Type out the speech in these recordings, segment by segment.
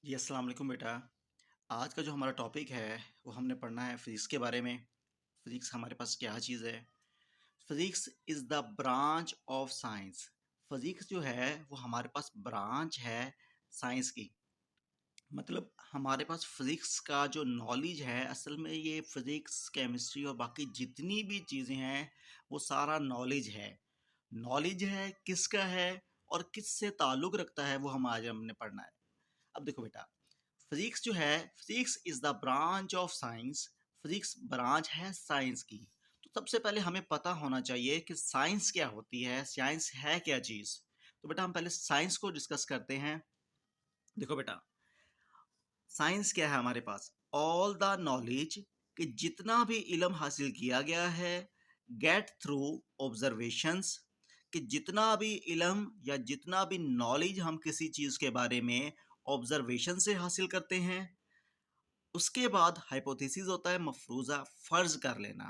जी, अस्सलाम वालेकुम बेटा। आज का जो हमारा टॉपिक है, वो हमने पढ़ना है फ़िज़िक्स के बारे में। फ़िज़िक्स हमारे पास क्या चीज़ है? Physics is the branch of science. Physics जो है, वो हमारे पास ब्रांच है साइंस की। मतलब हमारे पास फ़िज़िक्स का जो नॉलेज है, असल में ये फ़िज़िक्स, केमिस्ट्री और बाकी जितनी भी चीज़ें हैं, वो सारा नॉलेज है। नॉलेज है, किसका है और किससे ताल्लुक़ रखता है, वो हमने पढ़ना है। अब देखो बेटा, फिजिक्स जो है, physics is the branch of science. Physics branch है साइंस की। तो सबसे पहले हमें पता होना चाहिए कि साइंस क्या होती है, साइंस है क्या चीज़। तो बेटा हम पहले साइंस को डिस्कस करते हैं। देखो बेटा, साइंस क्या है हमारे पास? ऑल द नॉलेज, कि जितना भी इल्म हासिल किया गया है, गेट थ्रू ऑब्जर्वेशंस, कि जितना भी इल्म या जितना भी नॉलेज हम किसी चीज़ के बारे में ऑब्जर्वेशन से हासिल करते हैं। उसके बाद हाइपोथेसिस होता है मफरूज़ा, फ़र्ज़ कर लेना,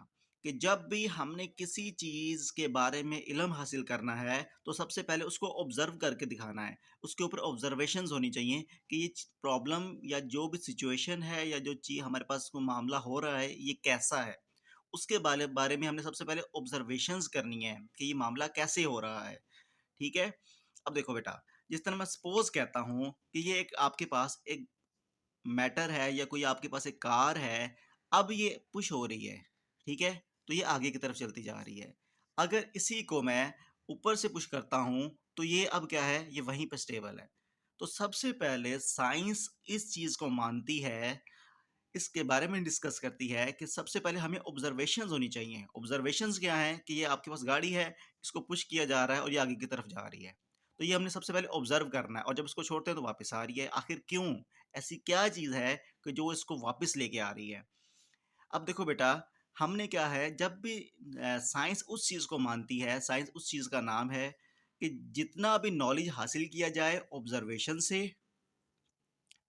कि जब भी हमने किसी चीज़ के बारे में इल्म हासिल करना है, तो सबसे पहले उसको ऑब्ज़र्व करके दिखाना है। उसके ऊपर ऑब्ज़र्वेशंस होनी चाहिए कि ये प्रॉब्लम या जो भी सिचुएशन है या जो चीज़ हमारे पास कोई मामला हो रहा है, ये कैसा है। उसके बारे बारे में हमने सबसे पहले ऑब्ज़र्वेशंस करनी है कि ये मामला कैसे हो रहा है, ठीक है? अब देखो बेटा, जिस तरह मैं सपोज़ कहता हूँ कि ये एक आपके पास एक मैटर है या कोई आपके पास एक कार है, अब ये पुश हो रही है, ठीक है? तो ये आगे की तरफ चलती जा रही है। अगर इसी को मैं ऊपर से पुश करता हूँ, तो ये अब क्या है, ये वहीं पे स्टेबल है। तो सबसे पहले साइंस इस चीज़ को मानती है, इसके बारे में डिस्कस करती है कि सबसे पहले हमें ऑब्जर्वेशंस होनी चाहिए। ऑब्जर्वेशंस क्या हैं कि ये आपके पास गाड़ी है, इसको पुश किया जा रहा है और ये आगे की तरफ जा रही है। तो ये हमने सबसे पहले ऑब्जर्व करना है और जब इसको छोड़ते हैं तो वापस आ रही है। आखिर क्यों? ऐसी क्या चीज़ है कि जो इसको वापस लेके आ रही है? अब देखो बेटा, हमने क्या है, जब भी साइंस उस चीज़ को मानती है, साइंस उस चीज़ का नाम है कि जितना भी नॉलेज हासिल किया जाए ऑब्जर्वेशन से,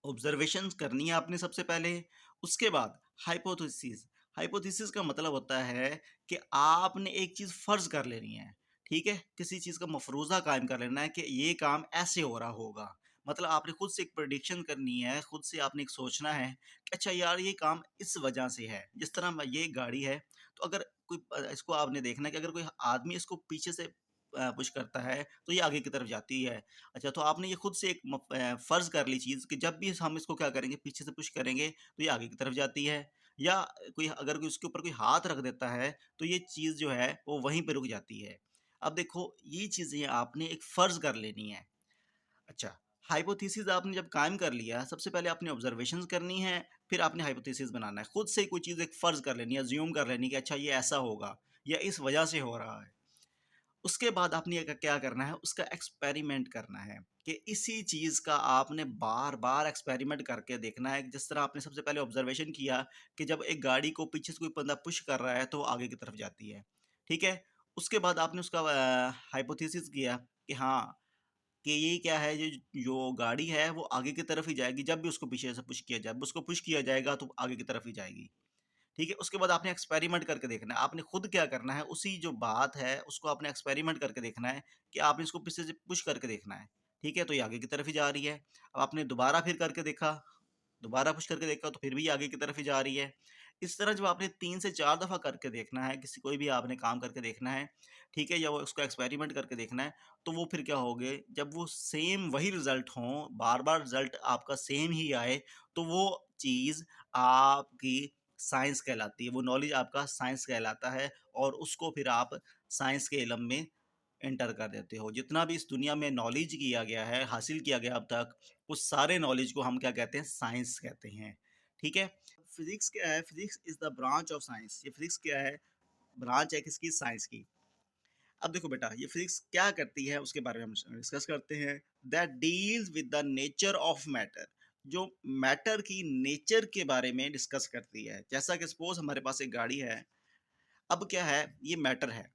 ऑब्जर्वेशंस करनी है आपने सबसे पहले। उसके बाद हाइपोथेसिस। हाइपोथेसिस का मतलब होता है कि आपने एक चीज़ फ़र्ज़ कर लेनी है, ठीक है? किसी चीज़ का मफ़रूज़ा कायम कर लेना है कि ये काम ऐसे हो रहा होगा। मतलब आपने खुद से एक प्रेडिक्शन करनी है, खुद से आपने एक सोचना है कि अच्छा यार ये काम इस वजह से है। जिस तरह ये गाड़ी है, तो अगर कोई इसको आपने देखना है कि अगर कोई आदमी इसको पीछे से पुश करता है, तो ये आगे की तरफ जाती है। अच्छा, तो आपने ये खुद से एक फ़र्ज़ कर ली चीज़ कि जब भी हम इसको क्या करेंगे, पीछे से पुश करेंगे, तो ये आगे की तरफ जाती है। या कोई अगर कोई उसके ऊपर कोई हाथ रख देता है, तो ये चीज़ जो है, वो वहीं पे रुक जाती है। अब देखो, ये चीज़ें आपने एक फ़र्ज़ कर लेनी है। अच्छा, हाइपोथेसिस आपने जब कायम कर लिया, सबसे पहले आपने ऑब्ज़र्वेशंस करनी है, फिर आपने हाइपोथेसिस बनाना है। खुद से कोई चीज़ एक फ़र्ज़ कर लेनी है, अज़्यूम कर लेनी है कि अच्छा ये ऐसा होगा या इस वजह से हो रहा है। उसके बाद आपने क्या करना है, उसका एक्सपेरिमेंट करना है कि इसी चीज़ का आपने बार-बार एक्सपेरिमेंट करके देखना है। जिस तरह आपने सबसे पहले ऑब्ज़र्वेशन किया कि जब एक गाड़ी को पीछे से कोई बंदा पुश कर रहा है, तो वो आगे की तरफ जाती है, ठीक है? उसके बाद आपने उसका हाइपोथेसिस किया कि हाँ, कि ये क्या है, ये जो गाड़ी है, वो आगे की तरफ ही जाएगी जब भी उसको पीछे से पुश किया जाए। उसको पुश किया जाएगा, तो आगे की तरफ ही जाएगी। ठीक है? उसके बाद आपने एक्सपेरिमेंट करके देखना है। आपने खुद क्या करना है, उसी जो बात है, उसको आपने एक्सपेरिमेंट करके देखना है कि आपने इसको पीछे से पुश करके देखना है। ठीक है? तो ये आगे की तरफ ही जा रही है। अब आपने दोबारा फिर करके देखा, दोबारा पुश करके देखा, तो फिर भी ये आगे की तरफ ही जा रही है। इस तरह जब आपने 3 से 4 दफ़ा करके देखना है, किसी कोई भी आपने काम करके देखना है, ठीक है? या वो उसको एक्सपेरिमेंट करके देखना है, तो वो फिर क्या होगे, जब वो सेम वही रिज़ल्ट हों, बार-बार रिज़ल्ट आपका सेम ही आए, तो वो चीज़ आपकी साइंस कहलाती है। वो नॉलेज आपका साइंस कहलाता है और उसको फिर आप साइंस के इल्म में एंटर कर देते हो। जितना भी इस दुनिया में नॉलेज किया गया है, हासिल किया गया अब तक, उस सारे नॉलेज को हम क्या कहते हैं? साइंस कहते हैं। ठीक है? फिज़िक्स क्या है? Physics is the branch of science. ये फिज़िक्स क्या है? ब्रांच है किसकी? साइंस की। अब देखो बेटा, ये फिज़िक्स क्या करती है उसके बारे में हम डिस्कस करते हैं। That deals with the nature of matter. जो मैटर की नेचर के बारे में डिस्कस करती है। जैसा कि सपोज़ हमारे पास एक गाड़ी है, अब क्या है, ये मैटर है।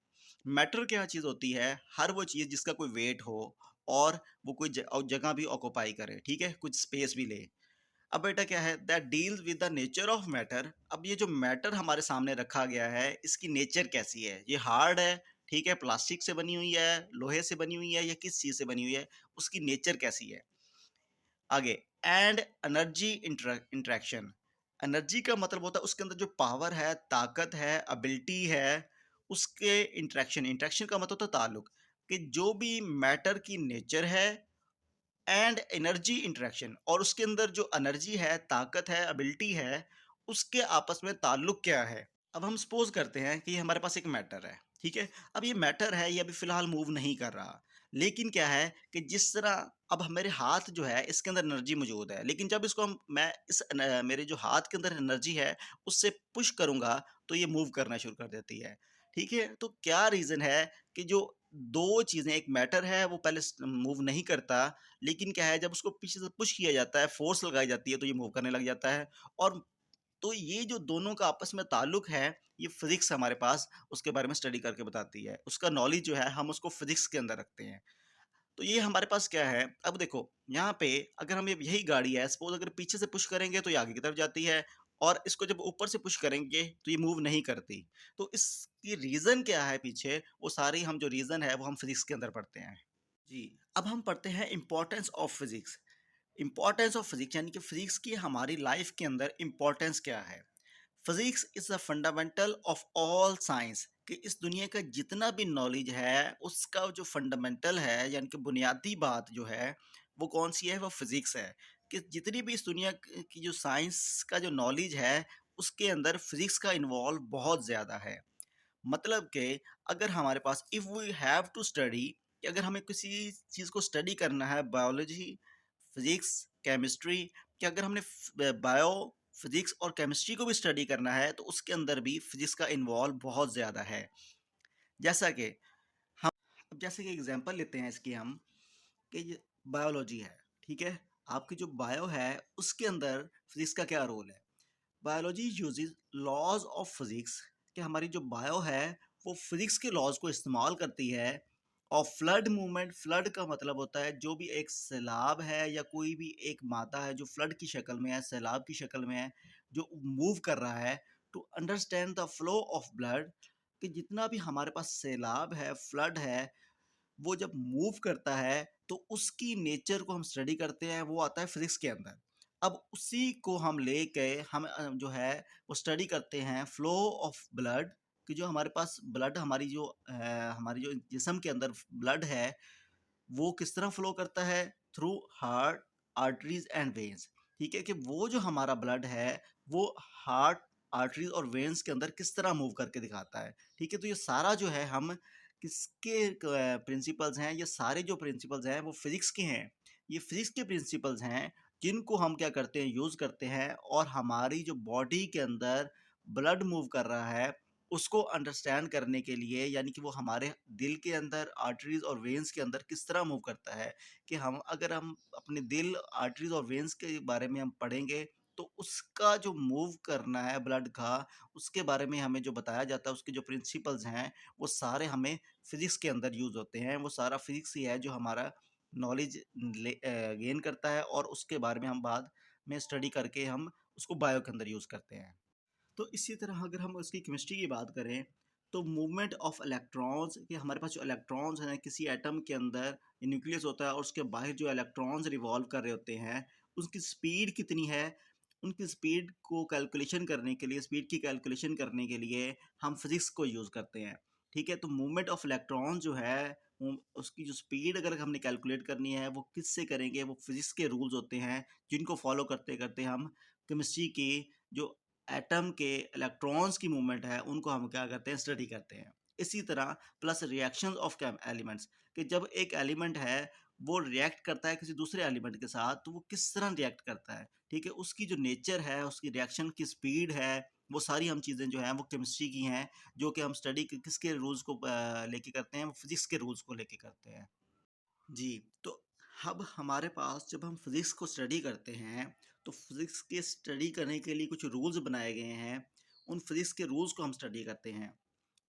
मैटर क्या चीज़ होती है? हर वो चीज़ जिसका कोई वेट हो और वो कोई जगह भी ऑक्यूपाई करे, ठीक है? कुछ स्पेस भी ले। अब बेटा क्या है, that deals with the nature of matter. अब ये जो मैटर हमारे सामने रखा गया है, इसकी नेचर कैसी है? ये हार्ड है, ठीक है, प्लास्टिक से बनी हुई है, लोहे से बनी हुई है या किस चीज़ से बनी हुई है, उसकी नेचर कैसी है? आगे, एंड एनर्जी इंटरेक्शन। एनर्जी का मतलब होता है उसके अंदर जो पावर है, ताकत है, एबिलिटी है, उसके इंटरेक्शन। इंटरेक्शन का मतलब होता है ताल्लुक, कि जो भी मैटर की नेचर है एंड एनर्जी इंटरेक्शन, और उसके अंदर जो एनर्जी है, ताकत है, एबिलिटी है, उसके आपस में ताल्लुक क्या है। अब हम सपोज करते हैं कि हमारे पास एक मैटर है, ठीक है। अब ये मैटर है, ये अभी फिलहाल मूव नहीं कर रहा, लेकिन क्या है कि जिस तरह अब मेरे हाथ जो है इसके अंदर एनर्जी मौजूद है, लेकिन जब इसको मैं मेरे जो हाथ के अंदर एनर्जी है उससे पुश करूंगा तो ये मूव करना शुरू कर देती है, ठीक है। तो क्या रीज़न है कि जो दो चीज़ें, एक मैटर है वो पहले मूव नहीं करता, लेकिन क्या है जब उसको पीछे से पुश किया जाता है, फोर्स लगाई जाती है, तो ये मूव करने लग जाता है। और तो ये जो दोनों का आपस में ताल्लुक है, ये फिजिक्स हमारे पास उसके बारे में स्टडी करके बताती है। उसका नॉलेज जो है हम उसको फिजिक्स के अंदर रखते हैं। तो ये हमारे पास क्या है, अब देखो यहाँ पे अगर हम यही गाड़ी है, सपोज अगर पीछे से पुश करेंगे तो ये आगे की तरफ जाती है, और इसको जब ऊपर से पुश करेंगे तो ये मूव नहीं करती। तो इसकी रीज़न क्या है पीछे, वो सारी हम जो रीज़न है वो हम फिजिक्स के अंदर पढ़ते हैं। जी, अब हम पढ़ते हैं importance of physics. Importance of physics यानी कि फिजिक्स की हमारी लाइफ के अंदर इम्पोर्टेंस क्या है। Physics is the fundamental of all science, कि इस दुनिया का जितना भी नॉलेज है उसका जो फंडामेंटल है यानी कि बुनियादी बात जो है वो कौन सी है, वो फिजिक्स है। कि जितनी भी इस दुनिया की जो साइंस का जो नॉलेज है उसके अंदर फिजिक्स का इन्वॉल्व बहुत ज़्यादा है। मतलब कि अगर हमारे पास if we have to study, कि अगर हमें किसी चीज़ को स्टडी करना है, बायोलॉजी, फिजिक्स, केमिस्ट्री, कि अगर हमने बायो, फिजिक्स और केमिस्ट्री को भी स्टडी करना है तो उसके अंदर भी फिजिक्स का इन्वॉल्व बहुत ज़्यादा है। जैसा कि हम, अब जैसे कि एग्जांपल लेते हैं इसकी हम, कि ये बायोलॉजी है, ठीक है। आपकी जो बायो है उसके अंदर फिजिक्स का क्या रोल है। Biology uses laws of physics, कि हमारी जो बायो है वो फिजिक्स के लॉज को इस्तेमाल करती है। और फ्लड मूवमेंट, फ्लड का मतलब होता है जो भी एक सैलाब है या कोई भी एक मादा है जो फ्लड की शक्ल में है, सैलाब की शक्ल में है, जो मूव कर रहा है। To understand the flow of blood, कि जितना भी हमारे पास सैलाब है, फ्लड है, वो जब मूव करता है तो उसकी नेचर को हम स्टडी करते हैं, वो आता है फिजिक्स के अंदर। अब उसी को हम लेके हम जो है वो स्टडी करते हैं फ्लो ऑफ ब्लड, कि जो हमारे पास ब्लड, हमारी जो जिस्म के अंदर ब्लड है वो किस तरह फ्लो करता है, through heart, arteries and veins. ठीक है, कि वो जो हमारा ब्लड है वो हार्ट, आर्टरीज और वेन्स के अंदर किस तरह मूव करके दिखाता है। ठीक है, तो ये सारा जो है हम किसके प्रिंसिपल्स हैं, ये सारे जो प्रिंसिपल्स हैं वो फिजिक्स के हैं। ये फिजिक्स के प्रिंसिपल्स हैं जिनको हम क्या करते हैं, यूज़ करते हैं, और हमारी जो बॉडी के अंदर ब्लड मूव कर रहा है उसको अंडरस्टैंड करने के लिए, यानी कि वो हमारे दिल के अंदर आर्टरीज और वेन्स के अंदर किस तरह मूव करता है। कि हम अगर हम अपने दिल, आर्टरीज और वेन्स के बारे में हम पढ़ेंगे तो उसका जो मूव करना है ब्लड का, उसके बारे में हमें जो बताया जाता है, उसके जो प्रिंसिपल्स हैं वो सारे हमें फिजिक्स के अंदर यूज़ होते हैं। वो सारा फिजिक्स ही है जो हमारा नॉलेज गेन करता है, और उसके बारे में हम बाद में स्टडी करके हम उसको बायो के अंदर यूज़ करते हैं। तो इसी तरह अगर हम उसकी केमिस्ट्री की बात करें तो मूवमेंट ऑफ इलेक्ट्रॉन्स, कि हमारे पास जो इलेक्ट्रॉन्स हैं किसी एटम के अंदर, न्यूक्लियस होता है और उसके बाहर जो इलेक्ट्रॉन्स रिवॉल्व कर रहे होते हैं, उसकी स्पीड कितनी है, उनकी स्पीड को कैलकुलेशन करने के लिए, स्पीड की कैलकुलेशन करने के लिए हम फिजिक्स को यूज़ करते हैं। ठीक है, तो मूवमेंट ऑफ इलेक्ट्रॉन जो है उसकी जो स्पीड अगर हमने कैलकुलेट करनी है वो किससे करेंगे, वो फिजिक्स के रूल्स होते हैं जिनको फॉलो करते करते हम केमिस्ट्री की जो एटम के इलेक्ट्रॉन्स की मूवमेंट है उनको हम क्या करते हैं, स्टडी करते हैं। इसी तरह प्लस रिएक्शन ऑफ एलिमेंट्स, कि जब एक एलिमेंट है वो रिएक्ट करता है किसी दूसरे एलिमेंट के साथ तो वो किस तरह रिएक्ट करता है। ठीक है, उसकी जो नेचर है, उसकी रिएक्शन की स्पीड है, वो सारी हम चीज़ें जो हैं वो केमिस्ट्री की हैं, जो कि हम स्टडी किसके रूल्स को लेके करते हैं, वो फिजिक्स के रूल्स को लेके करते हैं। जी, तो अब हमारे पास जब हम फिज़िक्स को स्टडी करते हैं, तो फिज़िक्स के स्टडी करने के लिए कुछ रूल्स बनाए गए हैं। उन फिज़िक्स के रूल्स को हम स्टडी करते हैं,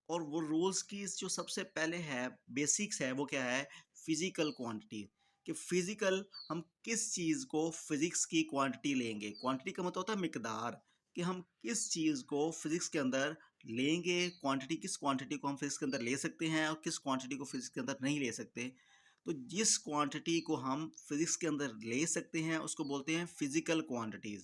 और वो रूल्स की जो सबसे पहले है, बेसिक्स है, वो क्या है, फिज़िकल क्वांटिटी। कि फिज़िकल, हम किस चीज़ को फिज़िक्स की क्वांटिटी लेंगे। क्वांटिटी का मतलब होता है मिकदार, कि हम किस चीज़ को फिज़िक्स के अंदर लेंगे, क्वांटिटी, किस क्वांटिटी को हम फिज़िक्स के अंदर ले सकते हैं और किस क्वांटिटी को फिज़िक्स के अंदर नहीं ले सकते। तो जिस क्वांटिटी को हम फिजिक्स के अंदर ले सकते हैं उसको बोलते हैं फिजिकल क्वांटिटीज़।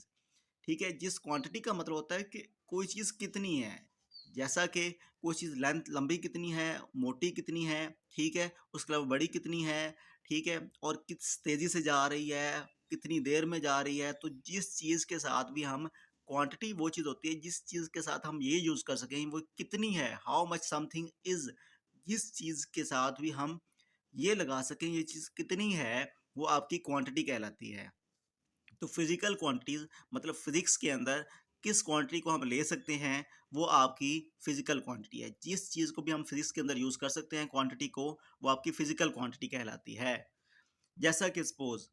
ठीक है, जिस क्वांटिटी का मतलब होता है कि कोई चीज़ कितनी है, जैसा कि कोई चीज़ लेंथ लंबी कितनी है, मोटी कितनी है, ठीक है, उसके अलावा बड़ी कितनी है, ठीक है, और किस तेज़ी से जा रही है, कितनी देर में जा रही है। तो जिस चीज़ के साथ भी हम क्वांटिटी, वो चीज़ होती है जिस चीज़ के साथ हम ये यूज़ कर सकें वो कितनी है, हाउ मच समथिंग इज़। जिस चीज़ के साथ भी हम ये लगा सकें ये चीज़ कितनी है, वो आपकी क्वांटिटी कहलाती है। तो फिजिकल क्वांटिटीज मतलब फिजिक्स के अंदर किस क्वांटिटी को हम ले सकते हैं वो आपकी फिजिकल क्वांटिटी है। जिस चीज़ को भी हम फिजिक्स के अंदर यूज़ कर सकते हैं क्वांटिटी को, वो आपकी फिजिकल क्वांटिटी कहलाती है। जैसा कि suppose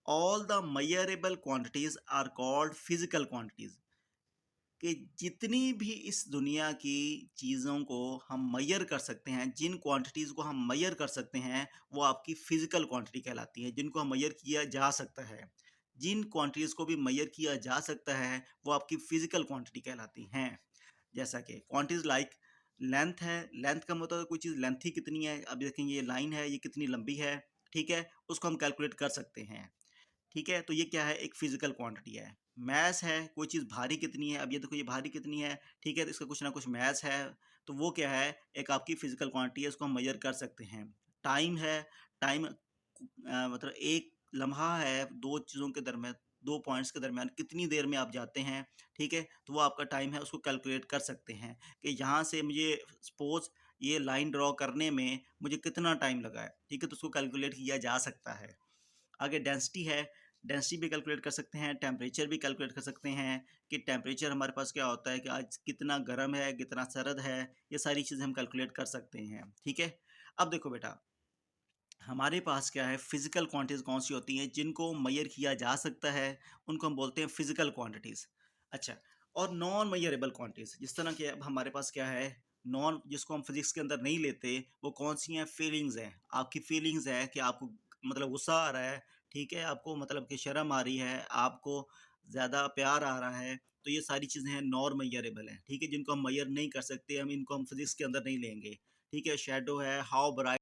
all the measurable quantities are called physical quantities, कि जितनी भी इस दुनिया की चीज़ों को हम मेजर कर सकते हैं, जिन क्वांटिटीज़ को हम मेजर कर सकते हैं वो आपकी फ़िज़िकल क्वांटिटी कहलाती है, जिनको हम मेजर किया जा सकता है। जिन क्वांटिटीज़ को भी मेजर किया जा सकता है वो आपकी फ़िज़िकल क्वांटिटी कहलाती हैं। जैसा कि क्वांटिटीज़ लाइक लेंथ है, लेंथ का मतलब कोई चीज़ लेंथ ही कितनी है, अब देखेंगे ये लाइन है ये कितनी लंबी है, ठीक है, उसको हम कैलकुलेट कर सकते हैं। ठीक है, तो ये क्या है, एक फिजिकल क्वांटिटी है। मैस है, कोई चीज़ भारी कितनी है, अब ये देखो ये भारी कितनी है, ठीक है, तो इसका कुछ ना कुछ मैस है, तो वो क्या है, एक आपकी फिजिकल क्वांटिटी है, उसको हम मेजर कर सकते हैं। टाइम है, टाइम मतलब एक लम्हा है, दो चीज़ों के दरमियान, दो पॉइंट्स के दरमियान कितनी देर में आप जाते हैं, ठीक है, तो वो आपका टाइम है, उसको कैलकुलेट कर सकते हैं कि यहाँ से मुझे सपोज ये लाइन ड्रॉ करने में मुझे कितना टाइम लगा है, ठीक है, तो उसको कैलकुलेट किया जा सकता है। आगे डेंसिटी है, डेंसिटी भी कैलकुलेट कर सकते हैं, टेम्परेचर भी कैलकुलेट कर सकते हैं कि टेम्परेचर हमारे पास क्या होता है कि आज कितना गर्म है कितना सर्द है, ये सारी चीज़ें हम कैलकुलेट कर सकते हैं। ठीक है, अब देखो बेटा, हमारे पास क्या है, फिजिकल क्वांटिटीज़ कौन सी होती हैं जिनको मेजर किया जा सकता है, उनको हम बोलते हैं फिजिकल क्वांटिटीज़। अच्छा, और नॉन मेजरेबल क्वांटिटीज़, जिस तरह के अब हमारे पास क्या है, नॉन, जिसको हम फिजिक्स के अंदर नहीं लेते, वो कौन सी हैं, फीलिंग्स हैं। आपकी फीलिंग्स है कि आपको मतलब गुस्सा आ रहा है, ठीक है, आपको मतलब कि शर्म आ रही है, आपको ज़्यादा प्यार आ रहा है, तो ये सारी चीज़ें हैं नॉन मेजरेबल हैं, ठीक है, जिनको हम मेजर नहीं कर सकते, हम इनको हम फिजिक्स के अंदर नहीं लेंगे। ठीक है, शेडो है, हाउ ब्राइट